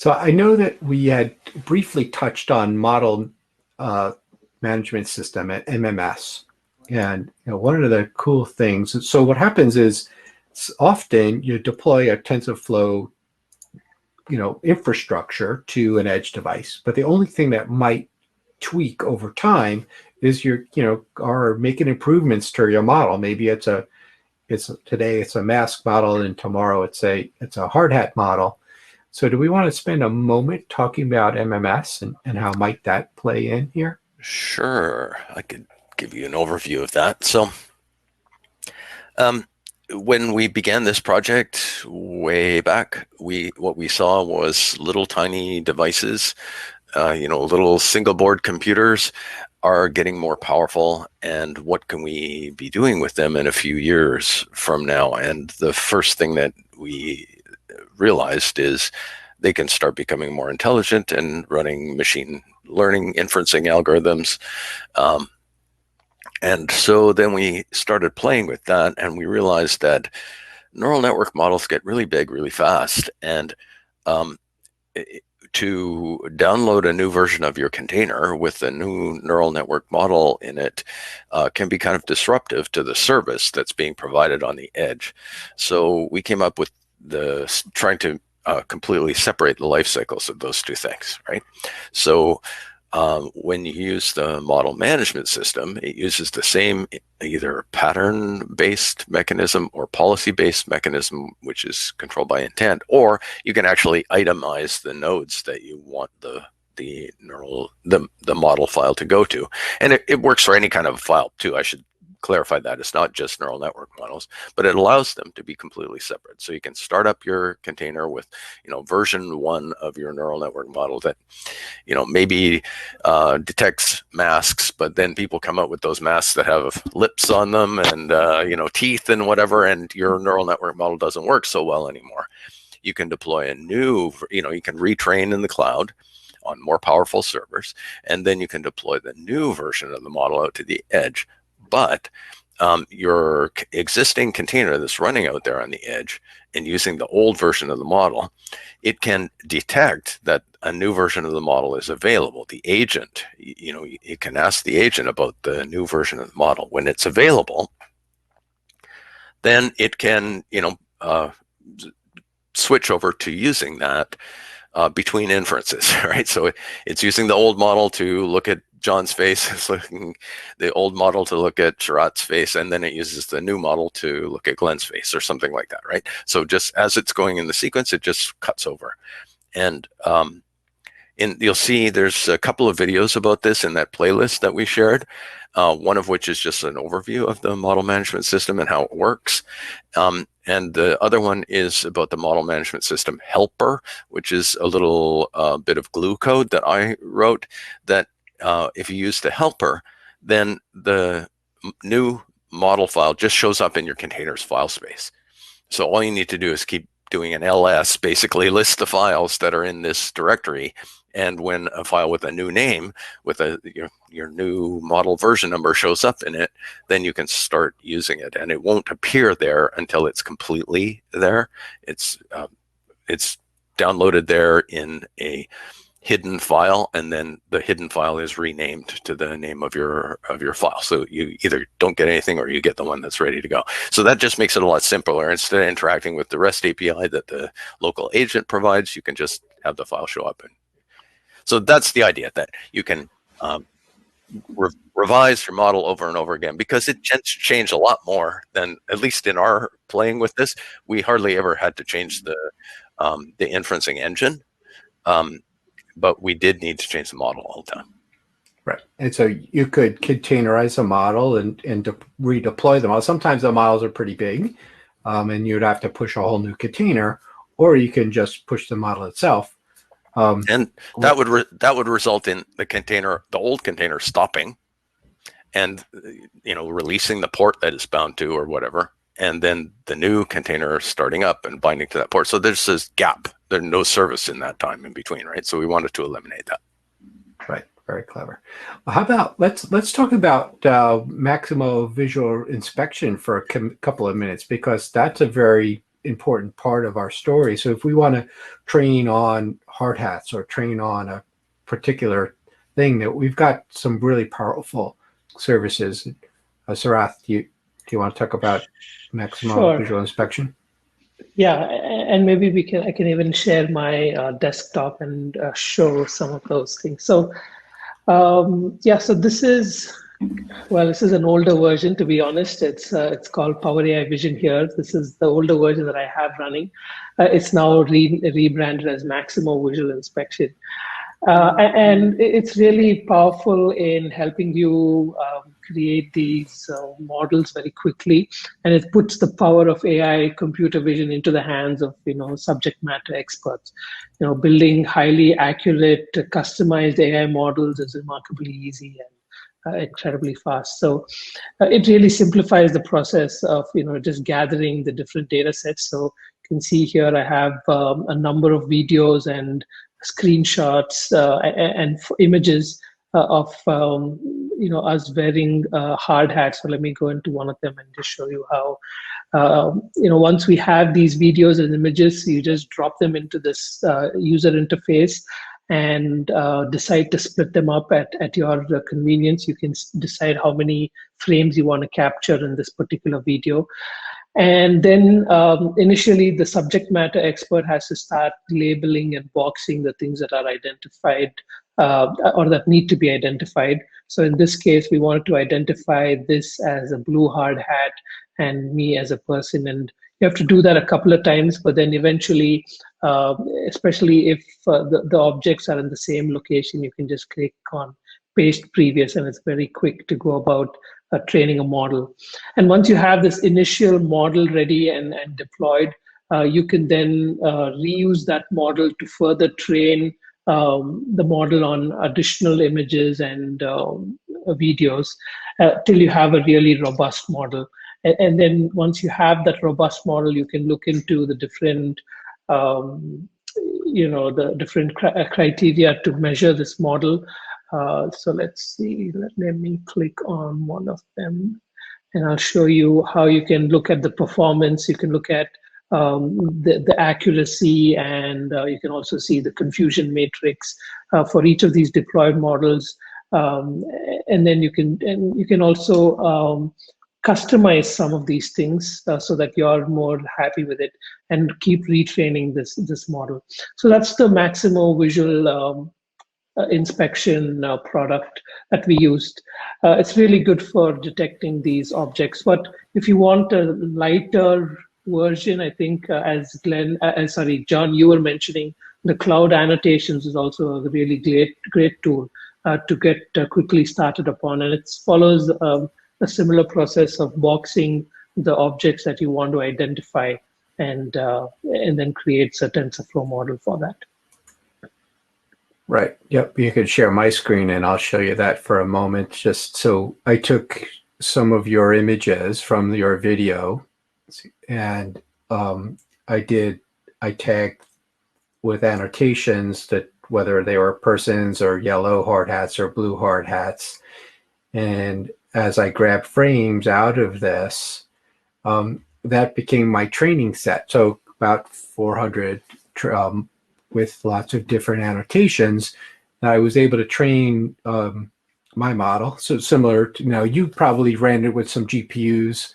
So I know that we had briefly touched on model management system at MMS. And one of the cool things, so what happens is often you deploy a TensorFlow infrastructure to an edge device, but the only thing that might tweak over time is are making improvements to your model. Maybe today it's a mask model, and tomorrow it's a hard hat model. So do we want to spend a moment talking about MMS and how might that play in here? Sure, I could give you an overview of that. So when we began this project way back, what we saw was little tiny devices, little single board computers are getting more powerful, and what can we be doing with them in a few years from now? And the first thing that we realized is they can start becoming more intelligent and running machine learning inferencing algorithms. And so then we started playing with that, and we realized that neural network models get really big really fast. And to download a new version of your container with a new neural network model in it can be kind of disruptive to the service that's being provided on the edge. So we came up with trying to completely separate the life cycles of those two things, right? So when you use the model management system, it uses the same either pattern-based mechanism or policy-based mechanism, which is controlled by intent, or you can actually itemize the nodes that you want the model file to go to. And it works for any kind of file too. I should clarify that it's not just neural network models, but it allows them to be completely separate. So you can start up your container with, version 1 of your neural network model that, maybe detects masks, but then people come up with those masks that have lips on them and, teeth and whatever, and your neural network model doesn't work so well anymore. You can deploy a new, you can retrain in the cloud on more powerful servers, and then you can deploy the new version of the model out to the edge. But your existing container that's running out there on the edge and using the old version of the model, it can detect that a new version of the model is available. The agent, it can ask the agent about the new version of the model. When it's available, then it can, switch over to using that between inferences, right? So it's using the old model to look at John's face, it's looking the old model to look at Sharath's face, and then it uses the new model to look at Glen's face or something like that, right? So just as it's going in the sequence, it just cuts over. And you'll see there's a couple of videos about this in that playlist that we shared, one of which is just an overview of the model management system and how it works. And the other one is about the model management system helper, which is a little bit of glue code that I wrote that if you use the helper, then the new model file just shows up in your container's file space. So all you need to do is keep doing an ls, basically list the files that are in this directory. And when a file with a new name, with your new model version number shows up in it, then you can start using it. And it won't appear there until it's completely there. It's downloaded there in a hidden file, and then the hidden file is renamed to the name of your file. So you either don't get anything or you get the one that's ready to go. So that just makes it a lot simpler. Instead of interacting with the REST API that the local agent provides, you can just have the file show up. And so that's the idea, that you can revise your model over and over again, because it tends to change a lot more than, at least in our playing with this, we hardly ever had to change the inferencing engine. But we did need to change the model all the time. Right. And so you could containerize a model and redeploy them. Sometimes the models are pretty big, and you'd have to push a whole new container, or you can just push the model itself. And that would result in the old container stopping and releasing the port that it's bound to or whatever, and then the new container starting up and binding to that port. So there's this gap. There's no service in that time in between, right? So we wanted to eliminate that. Right. Very clever. How about let's talk about Maximo visual inspection for a couple of minutes, because that's a very important part of our story. So if we want to train on hard hats or train on a particular thing, that we've got some really powerful services. Sharath, do you want to talk about Maximo Sure. visual inspection? Yeah, and maybe I can even share my desktop and show some of those things. So yeah, so this is an older version, to be honest. It's called Power AI Vision here. This is the older version that I have running. It's now rebranded as Maximo Visual Inspection. And it's really powerful in helping you create these models very quickly, and it puts the power of AI computer vision into the hands of subject matter experts. Building highly accurate, customized AI models is remarkably easy and incredibly fast. So it really simplifies the process of just gathering the different data sets. So you can see here I have a number of videos and screenshots and images of us wearing hard hats. So let me go into one of them and just show you how once we have these videos and images, you just drop them into this user interface and decide to split them up at your convenience. You can decide how many frames you want to capture in this particular video. And then initially, the subject matter expert has to start labeling and boxing the things that are identified or that need to be identified. So in this case, we wanted to identify this as a blue hard hat and me as a person. And you have to do that a couple of times, but then eventually, especially if the objects are in the same location, you can just click on paste previous, and it's very quick to go about training a model. And once you have this initial model ready and deployed, you can then reuse that model to further train the model on additional images and videos till you have a really robust model. And then once you have that robust model, you can look into the different the different criteria to measure this model. So let's see, let me click on one of them and I'll show you how you can look at the performance. You can look at the accuracy, and you can also see the confusion matrix for each of these deployed models. And then you can also customize some of these things so that you're more happy with it and keep retraining this model. So that's the Maximo visual inspection product that we used. It's really good for detecting these objects. But if you want a lighter version, I think as John, you were mentioning, the cloud annotations is also a really great tool to get quickly started upon, and it follows a similar process of boxing the objects that you want to identify, and then creates a TensorFlow model for that. Right. Yep. You could share my screen and I'll show you that for a moment. Just so I took some of your images from your video, and I tagged with annotations that whether they were persons or yellow hard hats or blue hard hats. And as I grabbed frames out of this, that became my training set. So about 400 with lots of different annotations. I was able to train my model. So similar to, now you probably ran it with some GPUs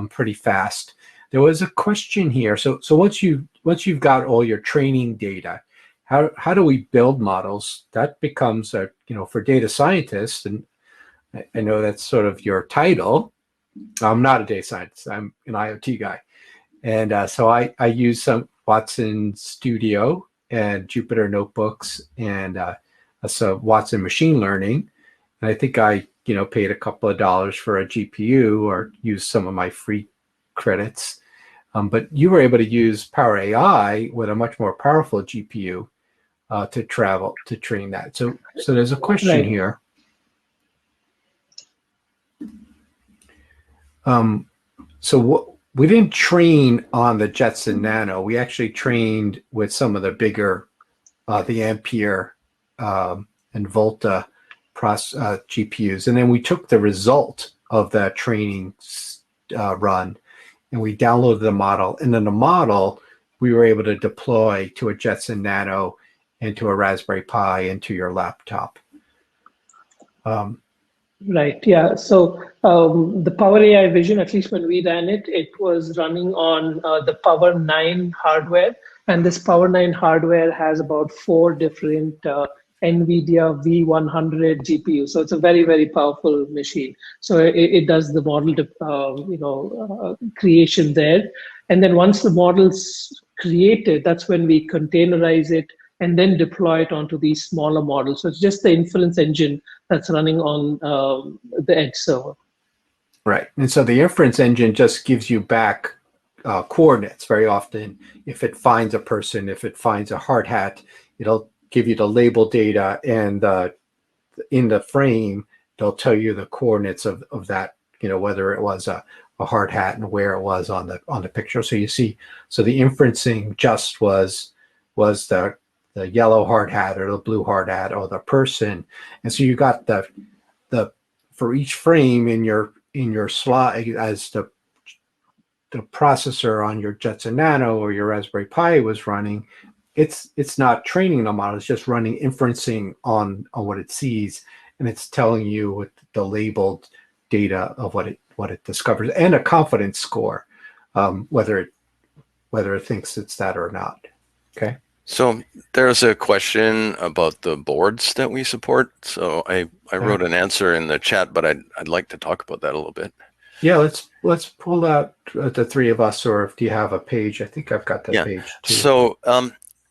pretty fast. There was a question here. So once you've got all your training data, how do we build models? That becomes for data scientists, and I know that's sort of your title. I'm not a data scientist. I'm an IoT guy. And so I use some Watson Studio and Jupyter Notebooks and so Watson Machine Learning. And I think I paid a couple of dollars for a GPU or used some of my free credits. But you were able to use Power AI with a much more powerful GPU to train that. So there's a question here. We didn't train on the Jetson Nano. We actually trained with some of the bigger, the Ampere and Volta GPUs. And then we took the result of that training run and we downloaded the model. And then the model we were able to deploy to a Jetson Nano and to a Raspberry Pi and to your laptop. Right. Yeah. So the Power AI Vision, at least when we ran it, it was running on the Power 9 hardware. And this Power 9 hardware has about 4 different NVIDIA V100 GPUs. So it's a very, very powerful machine. So it does the model, creation there. And then once the model's created, that's when we containerize it and then deploy it onto these smaller models. So it's just the inference engine that's running on the edge server. Right. And so the inference engine just gives you back coordinates very often. If it finds a person, if it finds a hard hat, it'll give you the label data, and in the frame, they'll tell you the coordinates of that, whether it was a hard hat and where it was on the picture. So you see, so the inferencing just was the yellow hard hat or the blue hard hat or the person. And so you got the for each frame in your slot, as the processor on your Jetson Nano or your Raspberry Pi was running, it's not training the model, it's just running inferencing on what it sees, and it's telling you with the labeled data of what it discovers, and a confidence score, whether it thinks it's that or not. Okay. So there's a question about the boards that we support. So I wrote an answer in the chat, but I'd like to talk about that a little bit. Yeah, let's pull out the three of us, or do you have a page? I think I've got that page too. So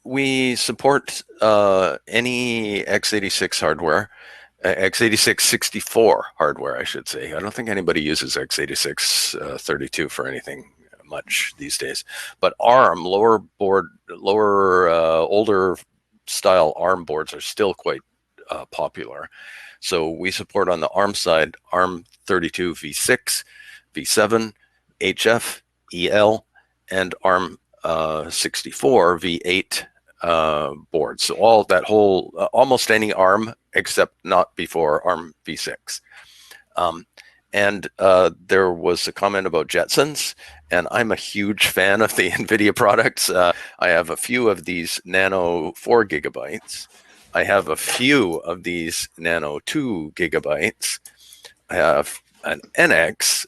we support any x86 hardware, x86 64 hardware, I should say. I don't think anybody uses x86 32 for anything much these days, but ARM older style ARM boards are still quite popular. So we support on the ARM side ARM 32 v6, v7, HF, EL, and ARM 64 v8 boards. So all that whole almost any ARM except not before ARM v6. And there was a comment about Jetsons, and I'm a huge fan of the NVIDIA products. I have a few of these Nano 4 gigabytes. I have a few of these Nano 2 gigabytes. I have an NX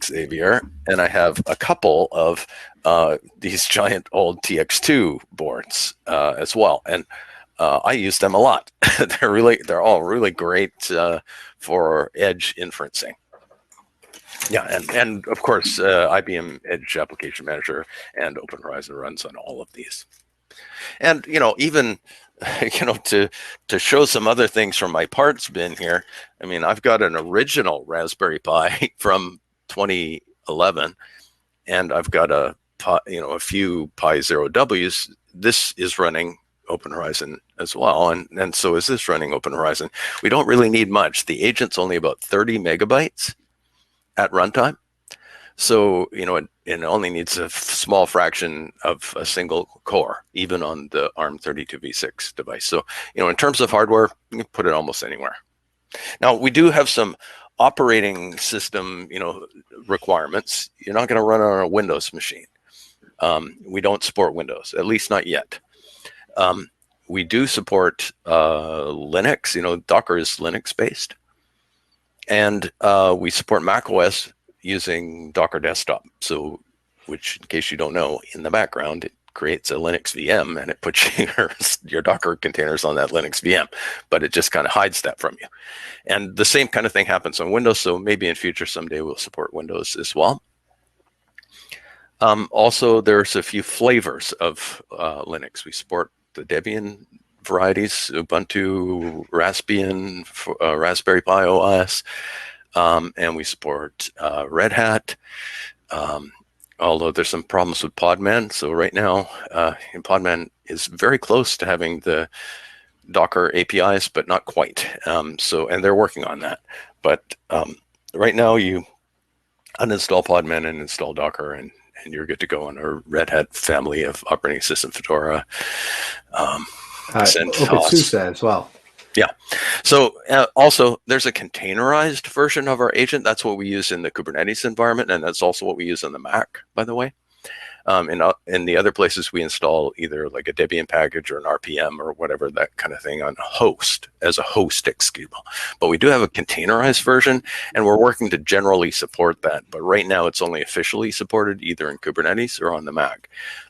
Xavier, and I have a couple of these giant old TX2 boards as well. And I use them a lot. They're all really great for edge inferencing. Yeah, and of course, IBM Edge Application Manager and Open Horizon runs on all of these. And even to show some other things from my parts bin here. I mean, I've got an original Raspberry Pi from 2011, and I've got a few Pi 0Ws. This is running Open Horizon as well, and so is this running Open Horizon. We don't really need much. The agent's only about 30 megabytes at runtime. So, it only needs a small fraction of a single core, even on the ARM 32v6 device. So, in terms of hardware, you can put it almost anywhere. Now, we do have some operating system, requirements. You're not going to run on a Windows machine. We don't support Windows, at least not yet. We do support Linux. Docker is Linux-based. And we support macOS using Docker Desktop. So, which, in case you don't know, in the background, it creates a Linux VM and it puts your Docker containers on that Linux VM, but it just kind of hides that from you. And the same kind of thing happens on Windows. So maybe in future, someday we'll support Windows as well. Also, there's a few flavors of Linux. We support the Debian varieties, Ubuntu, Raspbian, Raspberry Pi OS, and we support Red Hat, although there's some problems with Podman. So right now, Podman is very close to having the Docker APIs, but not quite. And they're working on that. But right now, you uninstall Podman and install Docker, and you're good to go on a Red Hat family of operating system, Fedora, OpenSUSE as well. Yeah. So also, there's a containerized version of our agent. That's what we use in the Kubernetes environment, and that's also what we use on the Mac, by the way. In the other places, we install either like a Debian package or an RPM or whatever, that kind of thing, on host, as a host executable. But we do have a containerized version, and we're working to generally support that. But right now, it's only officially supported either in Kubernetes or on the Mac.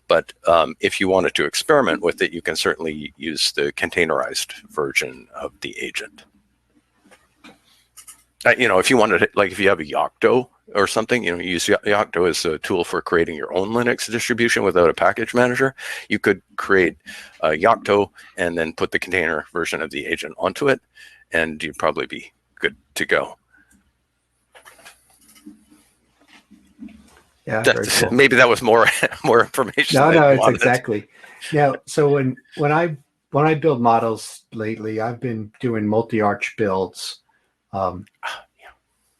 But if you wanted to experiment with it, you can certainly use the containerized version of the agent. If you wanted to, like if you have a Yocto or something, you use Yocto as a tool for creating your own Linux distribution without a package manager. You could create a Yocto and then put the container version of the agent onto it, and you'd probably be good to go. Yeah, very cool. Maybe that was more information. No, it's exactly. Now, so when I build models lately, I've been doing multi-arch builds.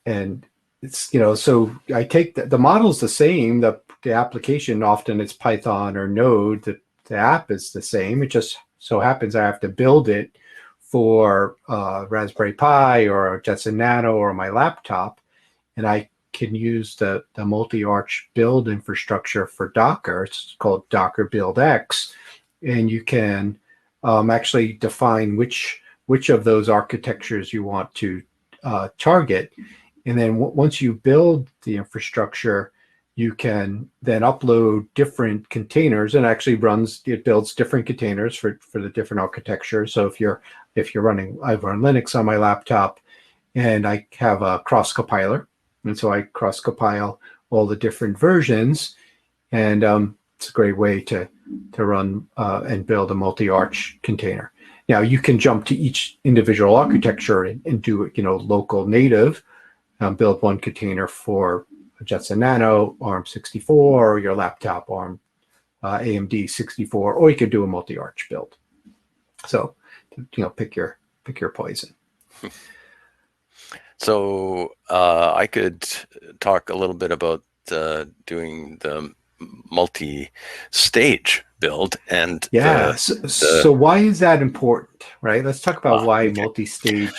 And it's, so I take the model's the same, the application, often it's Python or Node, the app is the same. It just so happens I have to build it for Raspberry Pi or Jetson Nano or my laptop, and I can use the multi-arch build infrastructure for Docker. It's called Docker Build X, and you can actually define which of those architectures you want to target. And then once you build the infrastructure, you can then upload different containers, and actually it builds different containers for the different architectures. So if you're running, I run Linux on my laptop, and I have a cross compiler, and so I cross compile all the different versions, and it's a great way to run and build a multi-arch container. Now you can jump to each individual architecture and do it, local native, build one container for Jetson Nano, ARM64, or your laptop ARM AMD 64, or you could do a multi-arch build. So, pick your poison. So I could talk a little bit about doing the multi-stage build, and so why is that important, right? Let's talk about why multi-stage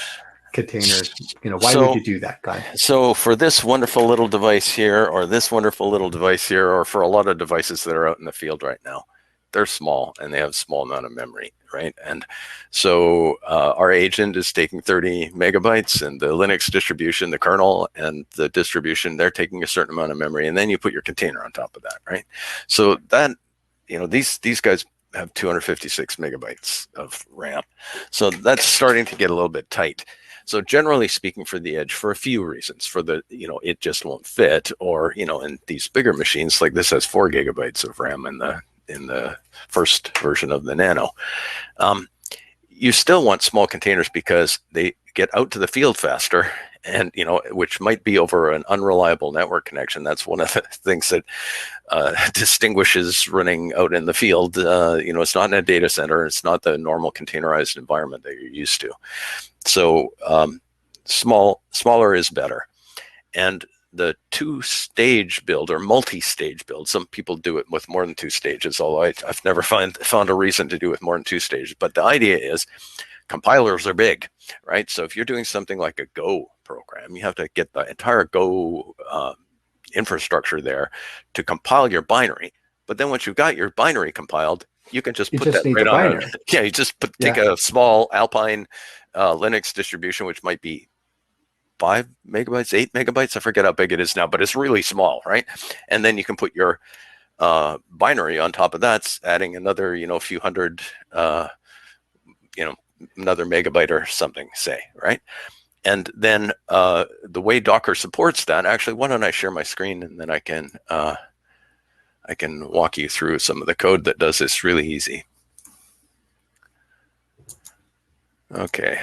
containers, why would you do that, Glen? So for this wonderful little device here, or this wonderful little device here, or for a lot of devices that are out in the field right now, they're small and they have a small amount of memory, right? And so our agent is taking 30 megabytes, and the Linux distribution, the kernel and the distribution, they're taking a certain amount of memory, and then you put your container on top of that, right? So that, these guys have 256 megabytes of RAM. So that's starting to get a little bit tight. So generally speaking, for the edge, for a few reasons, for the, it just won't fit, or, in these bigger machines, like this has 4 gigabytes of RAM in the first version of the Nano. You still want small containers because they get out to the field faster, and, which might be over an unreliable network connection. That's one of the things that distinguishes running out in the field. It's not in a data center. It's not the normal containerized environment that you're used to. So smaller is better. And the two-stage build or multi-stage build, some people do it with more than 2 stages, although I've never found a reason to do it with more than 2 stages. But the idea is compilers are big, right? So if you're doing something like a Go program, you have to get the entire Go infrastructure there to compile your binary. But then once you've got your binary compiled, you can just put that right on. You just take a small Alpine Linux distribution, which might be 5 megabytes, 8 megabytes. I forget how big it is now, but it's really small, right? And then you can put your binary on top of that, adding another, few hundred, another megabyte or something, say, right? And then the way Docker supports that, actually, why don't I share my screen, and then I can walk you through some of the code that does this really easy. Okay,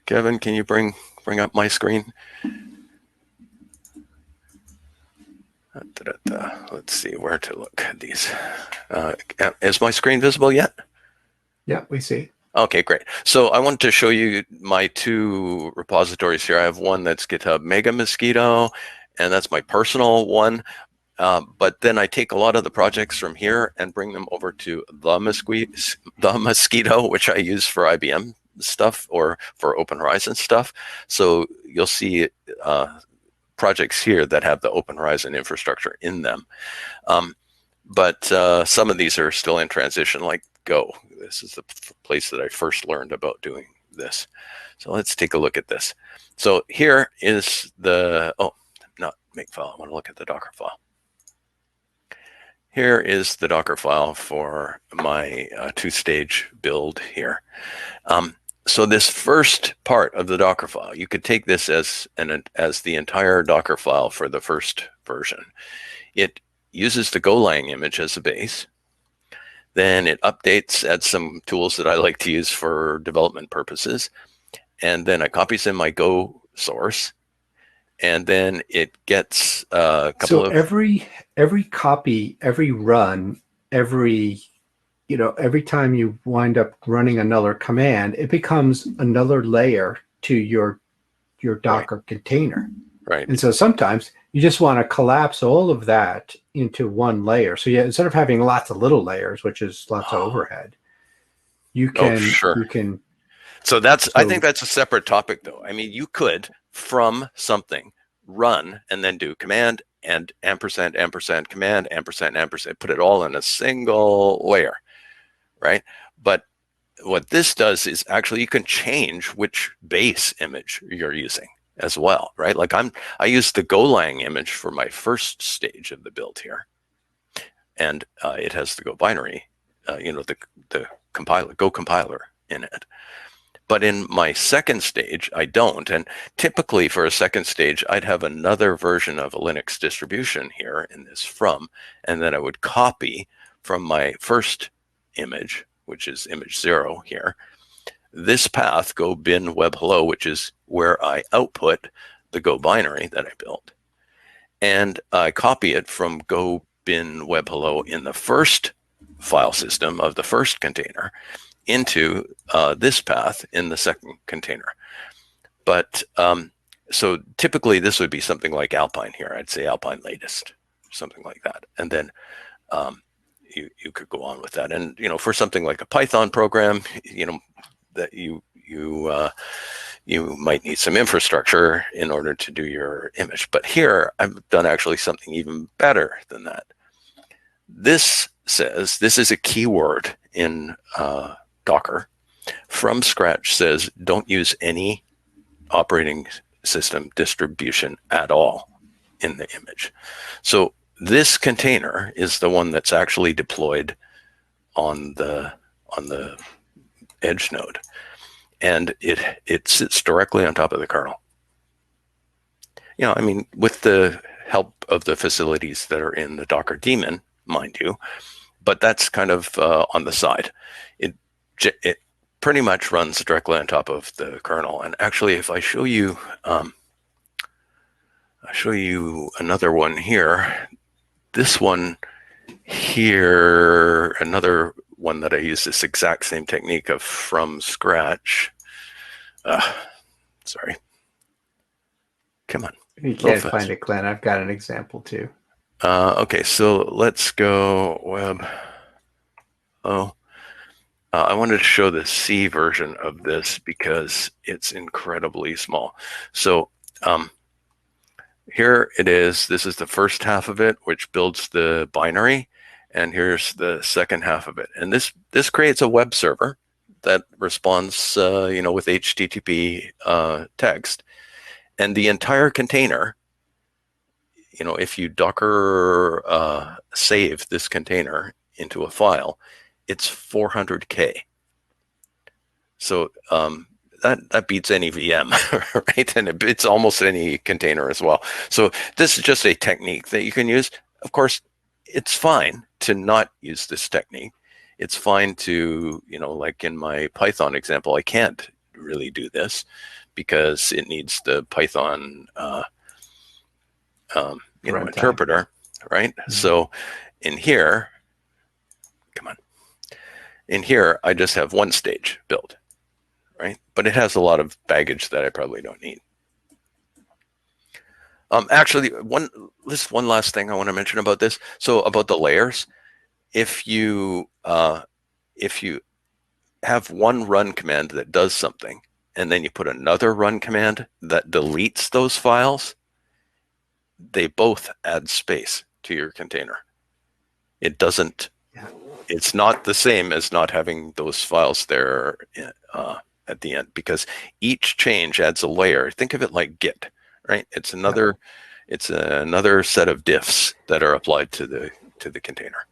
Kevin, can you bring up my screen? Let's see where to look at these. Is my screen visible yet? Yeah, we see. Okay, great. So I want to show you my 2 repositories here. I have one that's GitHub Mega Mosquito, and that's my personal one. But then I take a lot of the projects from here and bring them over to the Mosquito, which I use for IBM stuff or for Open Horizon stuff. So you'll see projects here that have the Open Horizon infrastructure in them. But some of these are still in transition, like Go. This is the place that I first learned about doing this. So let's take a look at this. So here is the, oh, not makefile, I want to look at the Docker file. Here is the Docker file for my two-stage build here. So this first part of the Docker file, you could take this as the entire Docker file for the first version. It uses the Golang image as a base. Then it updates, adds some tools that I like to use for development purposes. And then it copies in my Go source. And then it gets a couple of... every copy, every run, every time you wind up running another command, it becomes another layer to your Docker container. Right. And so sometimes you just want to collapse all of that into one layer. So yeah, instead of having lots of little layers, which is lots of overhead, you can, sure. So I think that's a separate topic though. I mean, you could from something run and then do command and ampersand, ampersand, command, ampersand, ampersand, put it all in a single layer, right? But what this does is actually you can change which base image you're using as well, right? Like I use the Golang image for my first stage of the build here, and it has the Go binary, the compiler, Go compiler in it. But in my second stage, I don't. And typically for a second stage, I'd have another version of a Linux distribution here in this from, and then I would copy from my first image, which is image 0 here, this path, go bin web hello, which is where I output the Go binary that I built. And I copy it from go bin web hello in the first file system of the first container into this path in the second container. But so typically this would be something like Alpine here. I'd say Alpine latest, something like that. And then you could go on with that. And, for something like a Python program, that you might need some infrastructure in order to do your image. But here I've done actually something even better than that. This says, this is a keyword in Docker. From scratch says, don't use any operating system distribution at all in the image. So this container is the one that's actually deployed on the edge node, and it sits directly on top of the kernel. I mean, with the help of the facilities that are in the Docker daemon, mind you, but that's kind of on the side. It pretty much runs directly on top of the kernel. And actually, if I show you, I'll show you another one here. This one here, another one that I use this exact same technique of from scratch. Sorry. Come on. You can't find it, Glenn. I've got an example too. Okay, so let's go web. I wanted to show the C version of this because it's incredibly small. So here it is. This is the first half of it, which builds the binary. And here's the second half of it. And this creates a web server that responds, with HTTP text. And the entire container, if you Docker save this container into a file, it's 400K. So that beats any VM, right? And it beats almost any container as well. So this is just a technique that you can use. Of course, it's fine to not use this technique. It's fine to, like in my Python example, I can't really do this because it needs the Python interpreter, right? Mm-hmm. So in here, in here, I just have one stage built, right? But it has a lot of baggage that I probably don't need. Actually, one last thing I want to mention about this. So about the layers, if you have one run command that does something, and then you put another run command that deletes those files, they both add space to your container. It doesn't, it's not the same as not having those files there at the end, because each change adds a layer. Think of it like Git, right? It's another set of diffs that are applied to the container.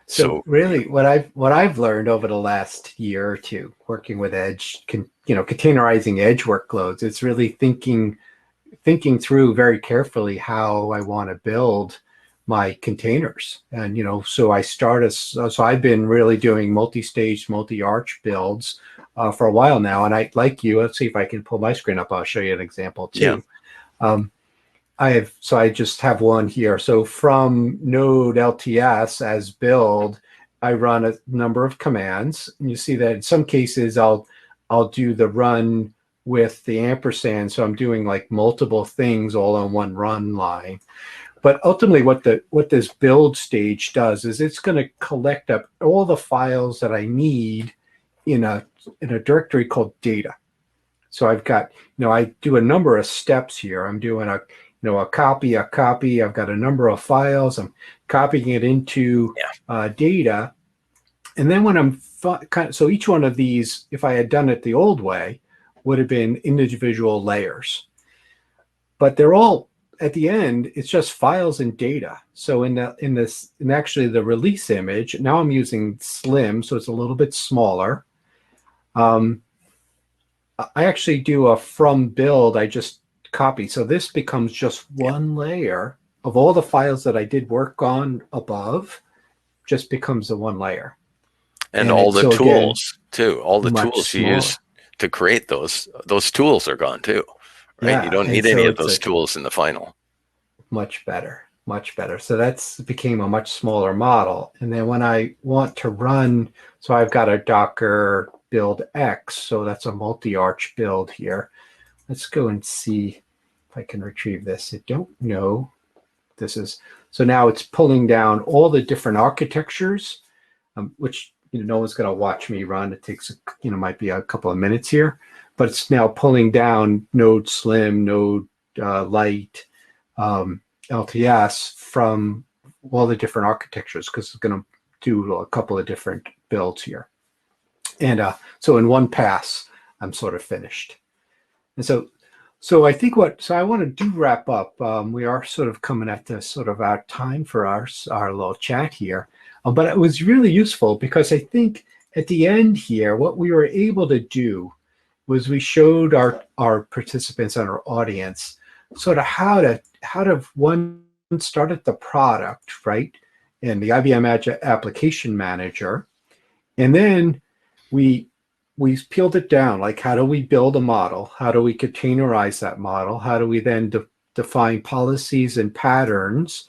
So really, what I've learned over the last year or two working with Edge, containerizing Edge workloads, it's really thinking through very carefully how I want to build my containers. And so I've been really doing multi-stage, multi-arch builds for a while now. And let's see if I can pull my screen up. I'll show you an example too. Yeah. I just have one here. So from node LTS as build, I run a number of commands. And you see that in some cases I'll do the run with the ampersand. So I'm doing like multiple things all on one run line. But ultimately what this build stage does is it's going to collect up all the files that I need in a directory called data. So I've got, I do a number of steps here. I'm doing a copy. I've got a number of files. I'm copying it into data. And then when so each one of these, if I had done it the old way, would have been individual layers. But they're all, at the end, it's just files and data. So in actually the release image, now I'm using Slim, so it's a little bit smaller. I actually do a from build, I just copy. So this becomes just one layer of all the files that I did work on above, just becomes the one layer. And all the tools too, all the tools you use to create those tools are gone too, right? Yeah, you don't need any of those tools in the final. Much better. So that's became a much smaller model. And then when I want to run, so I've got a Docker build X, so that's a multi-arch build here. Let's go and see if I can retrieve this. I don't know. So now it's pulling down all the different architectures, which no one's going to watch me run. It takes might be a couple of minutes here, but it's now pulling down Node Slim, Node Lite, LTS from all the different architectures, because it's going to do a couple of different builds here. And so in one pass, I'm sort of finished. And so I think I want to wrap up. We are sort of coming at the sort of our time for our little chat here. But it was really useful because I think at the end here, what we were able to do was we showed our participants and our audience sort of how to one start at the product, right? And the IBM Agile Application Manager. And then we peeled it down, like how do we build a model? How do we containerize that model? How do we then define policies and patterns?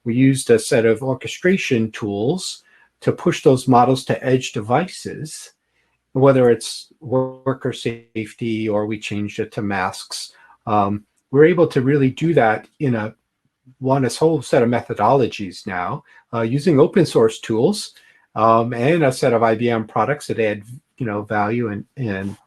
We used a set of orchestration tools to push those models to edge devices, whether it's worker safety or we changed it to masks. We're able to really do that in a whole set of methodologies now using open source tools and a set of IBM products that add value and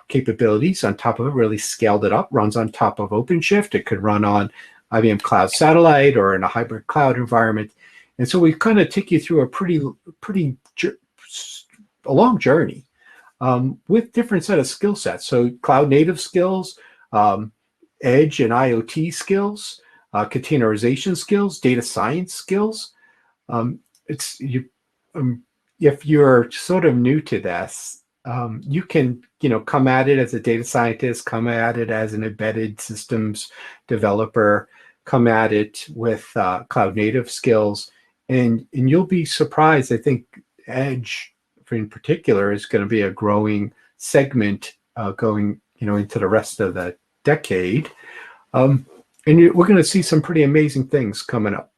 capabilities on top of it, really scaled it up, runs on top of OpenShift. It could run on IBM Cloud Satellite or in a hybrid cloud environment. And so we kind of take you through a pretty long journey with different set of skill sets. So cloud native skills, edge and IoT skills, containerization skills, data science skills. If you're sort of new to this, you can come at it as a data scientist, come at it as an embedded systems developer, come at it with cloud native skills, and you'll be surprised. I think Edge, in particular, is going to be a growing segment going into the rest of the decade, and we're going to see some pretty amazing things coming up.